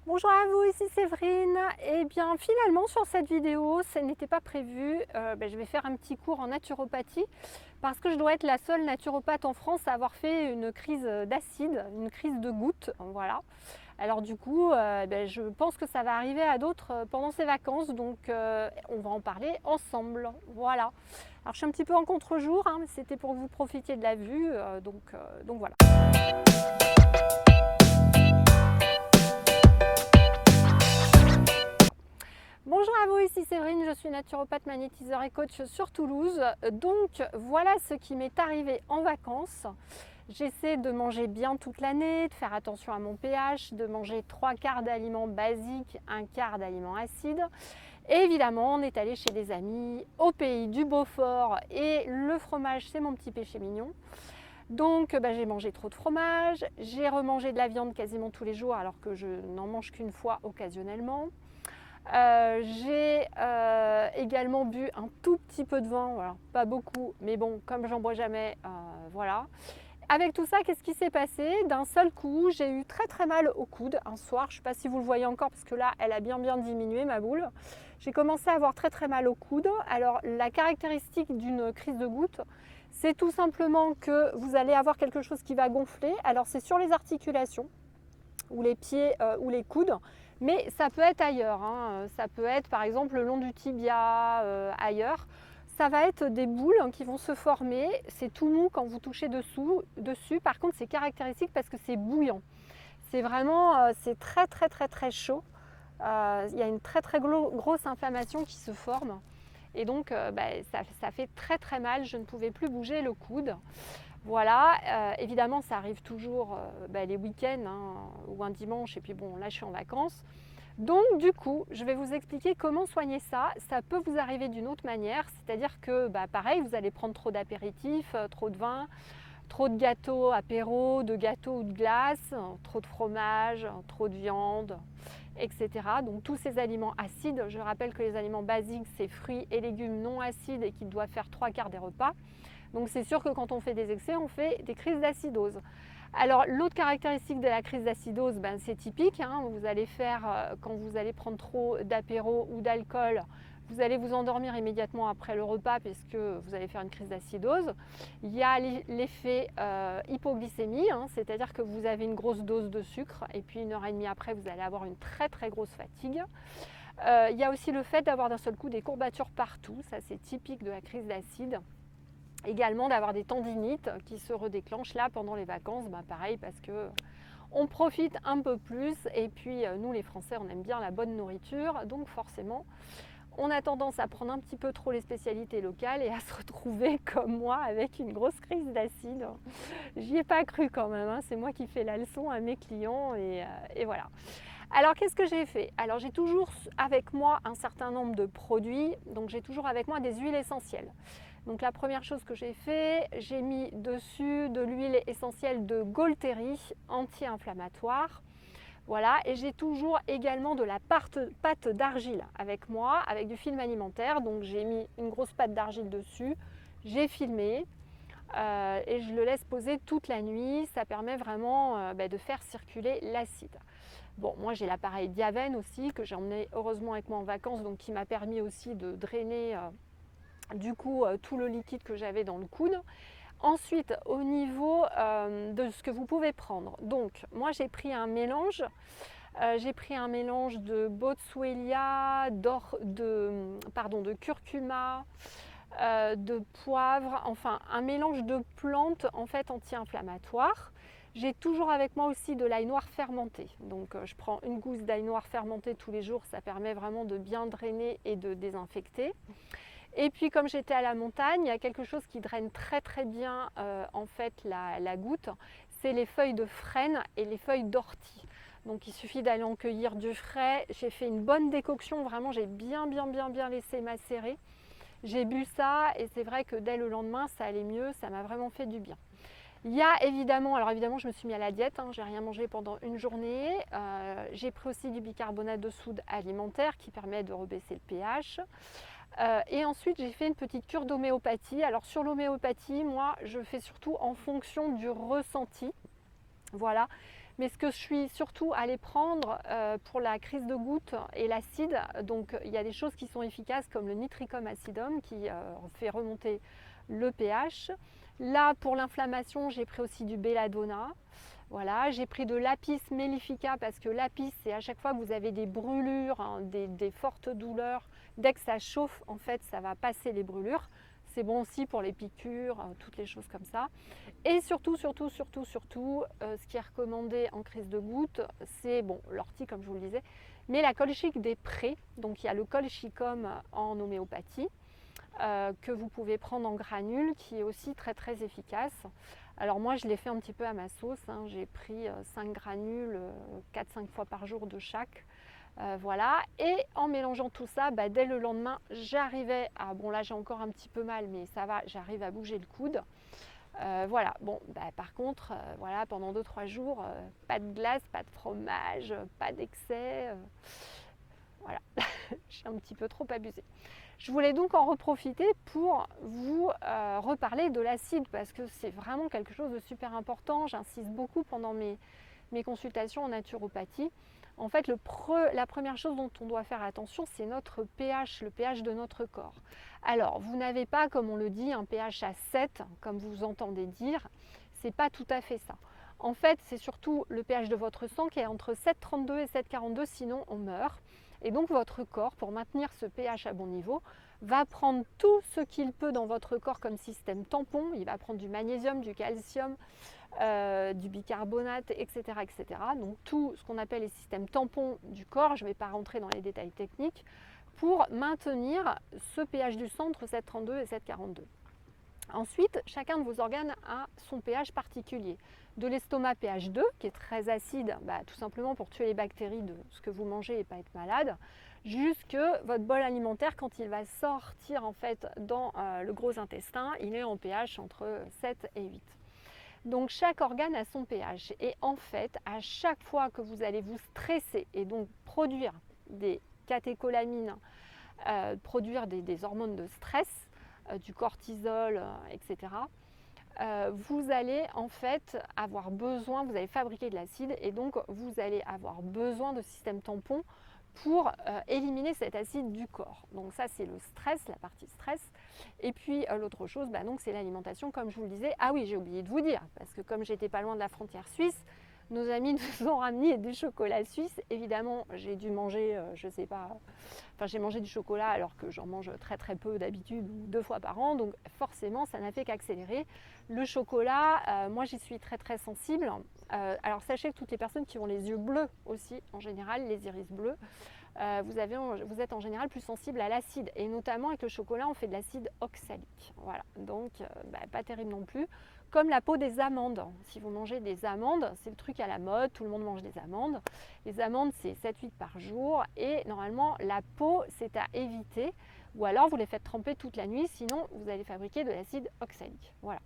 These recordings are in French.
Bonjour à vous, ici Séverine. Et bien finalement sur cette vidéo, ce n'était pas prévu, je vais faire un petit cours en naturopathie parce que je dois être la seule naturopathe en France à avoir fait une crise d'acide, une crise de goutte, voilà. Alors du coup, je pense que ça va arriver à d'autres pendant ces vacances, donc on va en parler ensemble, voilà. Alors je suis un petit peu en contre-jour, hein, mais c'était pour que vous profitiez de la vue, donc voilà. Bonjour à vous, ici Séverine, je suis naturopathe magnétiseur et coach sur Toulouse. Donc voilà ce qui m'est arrivé en vacances. J'essaie de manger bien toute l'année, de faire attention à mon pH, de manger 3/4 d'aliments basiques, 1/4 d'aliments acides. Et évidemment, on est allé chez des amis au pays du Beaufort et le fromage, c'est mon petit péché mignon. Donc j'ai mangé trop de fromage, j'ai remangé de la viande quasiment tous les jours alors que je n'en mange qu'une fois occasionnellement. J'ai également bu un tout petit peu de vin, voilà, pas beaucoup, mais bon, comme j'en bois jamais, voilà. Avec tout ça, qu'est-ce qui s'est passé? D'un seul coup, j'ai eu très très mal au coude un soir. Je ne sais pas si vous le voyez encore parce que là, elle a bien diminué ma boule. J'ai commencé à avoir très très mal au coude. Alors la caractéristique d'une crise de goutte, c'est tout simplement que vous allez avoir quelque chose qui va gonfler. Alors c'est sur les articulations ou les pieds ou les coudes, mais ça peut être ailleurs, hein. Ça peut être par exemple le long du tibia, ailleurs. Ça va être des boules qui vont se former, c'est tout mou quand vous touchez dessus. Par contre c'est caractéristique parce que c'est bouillant. C'est vraiment, c'est très très très très chaud. Il y a une très très grosse inflammation qui se forme. Et donc ça fait très très mal, je ne pouvais plus bouger le coude. Voilà, évidemment ça arrive toujours les week-ends, hein, ou un dimanche, et puis bon là je suis en vacances. Donc du coup, je vais vous expliquer comment soigner ça. Ça peut vous arriver d'une autre manière, c'est-à-dire que pareil, vous allez prendre trop d'apéritifs, trop de vin, trop de gâteaux, apéro, de gâteaux ou de glace, trop de fromage, trop de viande, etc. Donc tous ces aliments acides, je rappelle que les aliments basiques, c'est fruits et légumes non acides et qui doivent faire 3/4 des repas. Donc c'est sûr que quand on fait des excès, on fait des crises d'acidose. Alors l'autre caractéristique de la crise d'acidose, c'est typique, hein, vous allez faire, quand vous allez prendre trop d'apéro ou d'alcool, vous allez vous endormir immédiatement après le repas puisque vous allez faire une crise d'acidose. Il y a l'effet hypoglycémie, hein, c'est-à-dire que vous avez une grosse dose de sucre et puis 1 heure et demie après, vous allez avoir une très très grosse fatigue. Il y a aussi le fait d'avoir d'un seul coup des courbatures partout, ça c'est typique de la crise d'acide. Également d'avoir des tendinites qui se redéclenchent là pendant les vacances, pareil parce que on profite un peu plus et puis nous les Français on aime bien la bonne nourriture, donc forcément on a tendance à prendre un petit peu trop les spécialités locales et à se retrouver comme moi avec une grosse crise d'acide. J'y ai pas cru quand même, hein. C'est moi qui fais la leçon à mes clients et voilà. Alors qu'est-ce que j'ai fait? Alors j'ai toujours avec moi un certain nombre de produits, donc j'ai toujours avec moi des huiles essentielles. Donc la première chose que j'ai fait, j'ai mis dessus de l'huile essentielle de Golteri, anti-inflammatoire. Voilà, et j'ai toujours également de la pâte d'argile avec moi, avec du film alimentaire. Donc j'ai mis une grosse pâte d'argile dessus, j'ai filmé et je le laisse poser toute la nuit. Ça permet vraiment de faire circuler l'acide. Bon, moi j'ai l'appareil Diaven aussi que j'ai emmené heureusement avec moi en vacances, donc qui m'a permis aussi de drainer tout le liquide que j'avais dans le coude. Ensuite, au niveau de ce que vous pouvez prendre, donc moi j'ai pris un mélange. J'ai pris un mélange de boswellia, de curcuma, de poivre, enfin un mélange de plantes en fait anti-inflammatoires. J'ai toujours avec moi aussi de l'ail noir fermenté. Donc je prends une gousse d'ail noir fermenté tous les jours, ça permet vraiment de bien drainer et de désinfecter. Et puis comme j'étais à la montagne, il y a quelque chose qui draine très très bien en fait la goutte, c'est les feuilles de frêne et les feuilles d'ortie. Donc il suffit d'aller en cueillir du frais. J'ai fait une bonne décoction, vraiment j'ai bien laissé macérer. J'ai bu ça et c'est vrai que dès le lendemain ça allait mieux, ça m'a vraiment fait du bien. Il y a évidemment, alors évidemment je me suis mis à la diète, hein, j'ai rien mangé pendant une journée. J'ai pris aussi du bicarbonate de soude alimentaire qui permet de rebaisser le pH. Et ensuite j'ai fait une petite cure d'homéopathie. Alors sur l'homéopathie, moi je fais surtout en fonction du ressenti. Voilà, Mais ce que je suis surtout allée prendre pour la crise de goutte et l'acide, donc il y a des choses qui sont efficaces comme le nitricum acidum qui fait remonter le pH. Là, pour l'inflammation, j'ai pris aussi du belladonna. Voilà, j'ai pris de l'apis mellifica parce que l'apis, c'est à chaque fois que vous avez des brûlures, hein, des fortes douleurs, dès que ça chauffe, en fait, ça va passer les brûlures. C'est bon aussi pour les piqûres, toutes les choses comme ça. Et surtout, ce qui est recommandé en crise de goutte, c'est bon, l'ortie comme je vous le disais, mais la colchique des prés. Donc il y a le colchicum en homéopathie que vous pouvez prendre en granules, qui est aussi très efficace. Alors moi je l'ai fait un petit peu à ma sauce, hein. J'ai pris 5 granules 4-5 fois par jour de chaque. Voilà, et en mélangeant tout ça, dès le lendemain, j'arrivais à, bon là j'ai encore un petit peu mal, mais ça va, j'arrive à bouger le coude. Voilà, bon, par contre, voilà, pendant 2-3 jours, pas de glace, pas de fromage, pas d'excès. Voilà, j'ai un petit peu trop abusé. Je voulais donc en reprofiter pour vous reparler de l'acide parce que c'est vraiment quelque chose de super important. J'insiste beaucoup pendant mes consultations en naturopathie. En fait, la première chose dont on doit faire attention, c'est notre pH, le pH de notre corps. Alors, vous n'avez pas, comme on le dit, un pH à 7, comme vous entendez dire. C'est pas tout à fait ça. En fait, c'est surtout le pH de votre sang qui est entre 7,32 et 7,42, sinon on meurt. Et donc votre corps, pour maintenir ce pH à bon niveau, va prendre tout ce qu'il peut dans votre corps comme système tampon. Il va prendre du magnésium, du calcium, du bicarbonate, etc., etc. Donc tout ce qu'on appelle les systèmes tampons du corps, je ne vais pas rentrer dans les détails techniques, pour maintenir ce pH du sang entre 7,32 et 7,42. Ensuite, chacun de vos organes a son pH particulier. De l'estomac pH 2, qui est très acide, tout simplement pour tuer les bactéries de ce que vous mangez et pas être malade, jusque votre bol alimentaire, quand il va sortir en fait dans le gros intestin, il est en pH entre 7 et 8. Donc chaque organe a son pH et en fait, à chaque fois que vous allez vous stresser et donc produire des catécholamines, produire des hormones de stress, du cortisol, etc., vous allez en fait avoir besoin, vous allez fabriquer de l'acide et donc vous allez avoir besoin de systèmes tampons pour éliminer cet acide du corps. Donc ça c'est le stress, la partie stress. Et puis l'autre chose, donc c'est l'alimentation comme je vous le disais. Ah oui, j'ai oublié de vous dire, parce que comme j'étais pas loin de la frontière suisse, nos amis nous ont ramené du chocolat suisse. Évidemment, j'ai dû manger, je sais pas, enfin j'ai mangé du chocolat alors que j'en mange très peu d'habitude, 2 fois par an, donc forcément ça n'a fait qu'accélérer. Le chocolat, moi j'y suis très sensible. Alors sachez que toutes les personnes qui ont les yeux bleus aussi, en général, les iris bleus, vous êtes en général plus sensible à l'acide. Et notamment avec le chocolat, on fait de l'acide oxalique. Voilà, donc pas terrible non plus. Comme la peau des amandes. Si vous mangez des amandes, c'est le truc à la mode, tout le monde mange des amandes. Les amandes, c'est 7-8 par jour. Et normalement, la peau, c'est à éviter. Ou alors, vous les faites tremper toute la nuit, sinon vous allez fabriquer de l'acide oxalique. Voilà.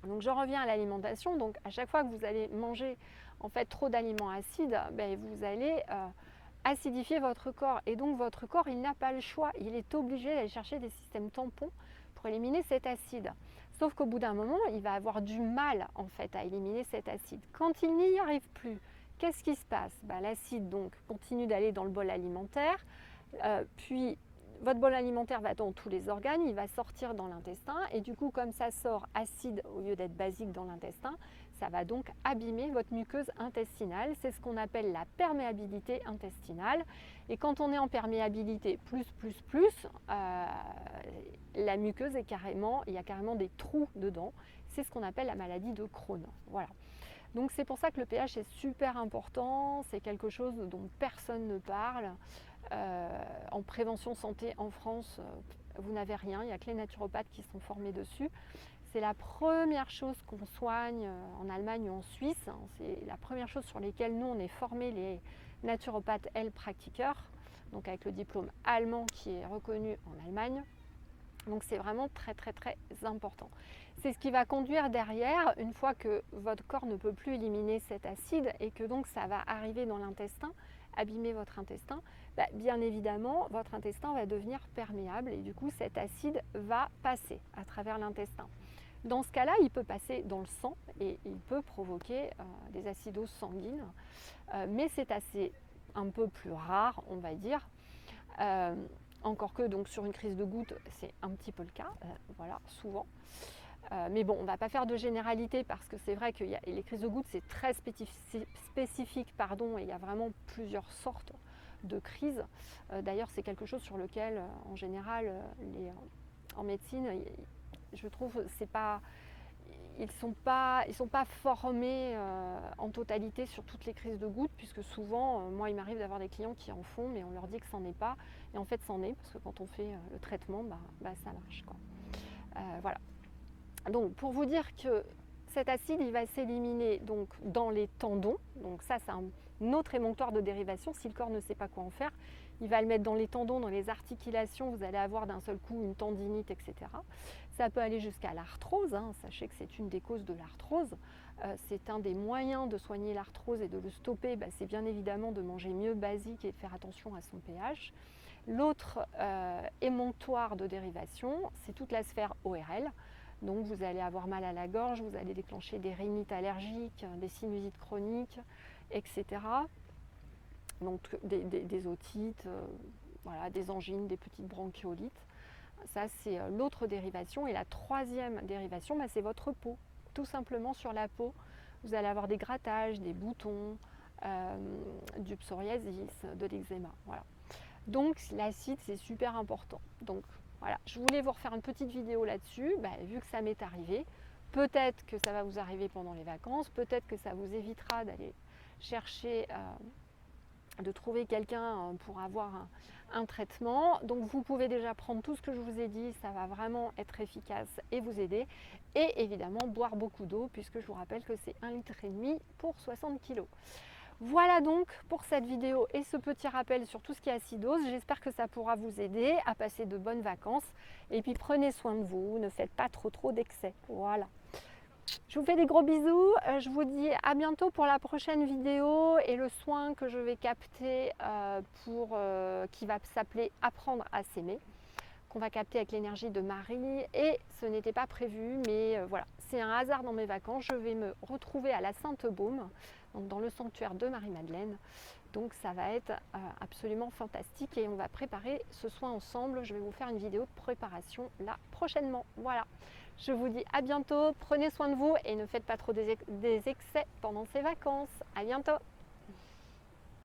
Donc je reviens à l'alimentation. Donc à chaque fois que vous allez manger en fait trop d'aliments acides, vous allez acidifier votre corps. Et donc votre corps, il n'a pas le choix. Il est obligé d'aller chercher des systèmes tampons pour éliminer cet acide. Sauf qu'au bout d'un moment, il va avoir du mal en fait à éliminer cet acide. Quand il n'y arrive plus, qu'est-ce qui se passe? L'acide donc continue d'aller dans le bol alimentaire, puis votre bol alimentaire va dans tous les organes, il va sortir dans l'intestin et du coup comme ça sort acide au lieu d'être basique dans l'intestin, ça va donc abîmer votre muqueuse intestinale. C'est ce qu'on appelle la perméabilité intestinale. Et quand on est en perméabilité la muqueuse est il y a carrément des trous dedans. C'est ce qu'on appelle la maladie de Crohn. Voilà. Donc c'est pour ça que le pH est super important. C'est quelque chose dont personne ne parle. En prévention santé en France, vous n'avez rien. Il n'y a que les naturopathes qui sont formés dessus. C'est la première chose qu'on soigne en Allemagne ou en Suisse. C'est la première chose sur lesquelles nous on est formés, les naturopathes Heilpraktiker, donc avec le diplôme allemand qui est reconnu en Allemagne. Donc c'est vraiment très important. C'est ce qui va conduire derrière, une fois que votre corps ne peut plus éliminer cet acide et que donc ça va arriver dans l'intestin, abîmer votre intestin, bien évidemment votre intestin va devenir perméable et du coup cet acide va passer à travers l'intestin. Dans ce cas-là, il peut passer dans le sang et il peut provoquer des acidoses sanguines, mais c'est un peu plus rare, on va dire. Encore que donc sur une crise de goutte, c'est un petit peu le cas, voilà, souvent. Mais bon, on ne va pas faire de généralité parce que c'est vrai que les crises de goutte, c'est très spécifique, pardon, et il y a vraiment plusieurs sortes de crises. D'ailleurs, c'est quelque chose sur lequel, en général, en médecine, je trouve, ils sont pas formés en totalité sur toutes les crises de goutte, puisque souvent, moi, il m'arrive d'avoir des clients qui en font, mais on leur dit que c'en est pas, et en fait, c'en est, parce que quand on fait le traitement, ça marche, quoi. Voilà. Donc, pour vous dire que cet acide, il va s'éliminer donc dans les tendons. Donc ça, c'est un autre émonctoire de dérivation. Si le corps ne sait pas quoi en faire, il va le mettre dans les tendons, dans les articulations. Vous allez avoir d'un seul coup une tendinite, etc. Ça peut aller jusqu'à l'arthrose. Sachez que c'est une des causes de l'arthrose. C'est un des moyens de soigner l'arthrose et de le stopper. C'est bien évidemment de manger mieux basique et de faire attention à son pH. L'autre émonctoire de dérivation, c'est toute la sphère ORL. Donc vous allez avoir mal à la gorge, vous allez déclencher des rhinites allergiques, des sinusites chroniques, etc. Donc des otites, voilà, des angines, des petites bronchiolites. Ça, c'est l'autre dérivation. Et la troisième dérivation, c'est votre peau. Tout simplement sur la peau, vous allez avoir des grattages, des boutons, du psoriasis, de l'eczéma. Voilà. Donc l'acide, c'est super important. Donc voilà, je voulais vous refaire une petite vidéo là-dessus, vu que ça m'est arrivé. Peut-être que ça va vous arriver pendant les vacances, peut-être que ça vous évitera d'aller chercher, de trouver quelqu'un pour avoir un traitement. Donc vous pouvez déjà prendre tout ce que je vous ai dit, ça va vraiment être efficace et vous aider. Et évidemment, boire beaucoup d'eau, puisque je vous rappelle que c'est 1,5 litre pour 60 kg. Voilà donc pour cette vidéo et ce petit rappel sur tout ce qui est acidose. J'espère que ça pourra vous aider à passer de bonnes vacances. Et puis prenez soin de vous, ne faites pas trop d'excès. Voilà. Je vous fais des gros bisous. Je vous dis à bientôt pour la prochaine vidéo et le soin que je vais capter qui va s'appeler Apprendre à s'aimer, qu'on va capter avec l'énergie de Marie. Et ce n'était pas prévu, mais voilà, c'est un hasard dans mes vacances. Je vais me retrouver à la Sainte-Baume, donc dans le sanctuaire de Marie-Madeleine. Donc ça va être absolument fantastique et on va préparer ce soin ensemble. Je vais vous faire une vidéo de préparation là prochainement. Voilà, je vous dis à bientôt, prenez soin de vous et ne faites pas trop des excès pendant ces vacances. À bientôt.